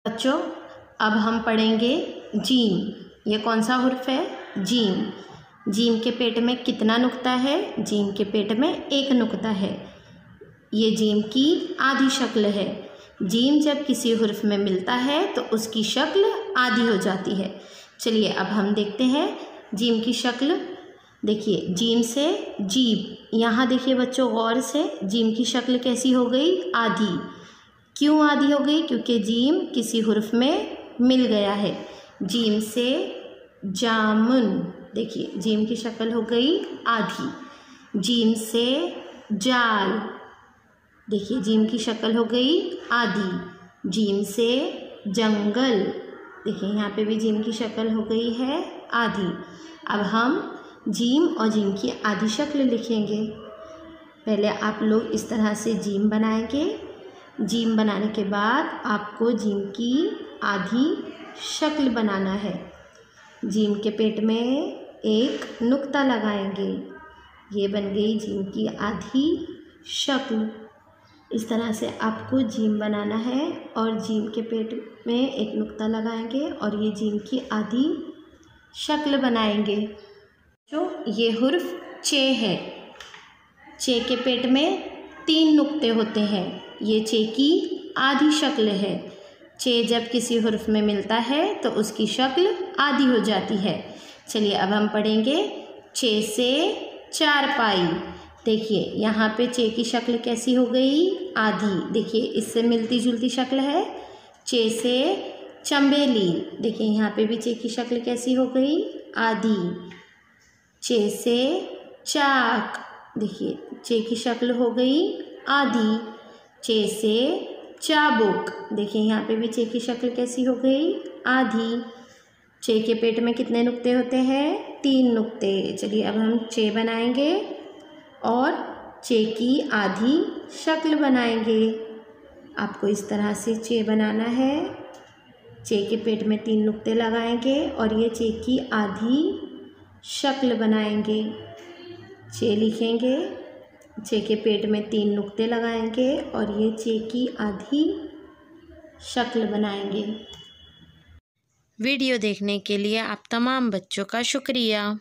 बच्चों अब हम पढ़ेंगे जीम। ये कौन सा हुर्फ है? जीम। जीम के पेट में कितना नुक्ता है? जीम के पेट में एक नुक्ता है। ये जीम की आधी शक्ल है। जीम जब किसी हुर्फ में मिलता है तो उसकी शक्ल आधी हो जाती है। चलिए अब हम देखते हैं जीम की शक्ल। देखिए जीम से जीब, यहाँ देखिए बच्चों गौर से, जीम की शक्ल कैसी हो गई? आधी। क्यों आधी हो गई? क्योंकि जीम किसी हुर्फ में मिल गया है। जीम से जामुन, देखिए जीम की शक्ल हो गई आधी। जीम से जाल, देखिए जीम की शक्ल हो गई आधी। जीम से जंगल, देखिए यहाँ पे भी जीम की शक्ल हो गई है आधी। अब हम जीम और जीम की आधी शक्ल लिखेंगे। पहले आप लोग इस तरह से जीम बनाएंगे। जीम बनाने के बाद आपको जीम की आधी शक्ल बनाना है। जीम के पेट में एक नुक्ता लगाएंगे। ये बन गई जीम की आधी शक्ल। इस तरह से आपको जीम बनाना है और जीम के पेट में एक नुक्ता लगाएंगे और ये जीम की आधी शक्ल बनाएंगे। जो ये हुर्फ चे है। चे के पेट में 3 नुक्ते होते हैं। ये चे की आधी शक्ल है। चे जब किसी हुर्फ में मिलता है तो उसकी शक्ल आधी हो जाती है। चलिए अब हम पढ़ेंगे चे से चारपाई। देखिए यहाँ पे चे की शक्ल कैसी हो गई? आधी। देखिए इससे मिलती जुलती शक्ल है। चे से चंबेली, देखिए यहाँ पे भी चे की शक्ल कैसी हो गई? आधी। चे से चाक, देखिए चे की शक्ल हो गई आधी। चे से चाबुक, देखिए यहाँ पे भी चे की शक्ल कैसी हो गई? आधी। चे के पेट में कितने नुक्ते होते हैं? 3 नुक्ते। चलिए अब हम चे बनाएंगे और चे की आधी शक्ल बनाएंगे। आपको इस तरह से चे बनाना है। चे के पेट में 3 नुक्ते लगाएंगे और ये चे की आधी शक्ल बनाएंगे। चे लिखेंगे, चे के पेट में 3 नुक्ते लगाएंगे और ये चे की आधी शक्ल बनाएंगे। वीडियो देखने के लिए आप तमाम बच्चों का शुक्रिया।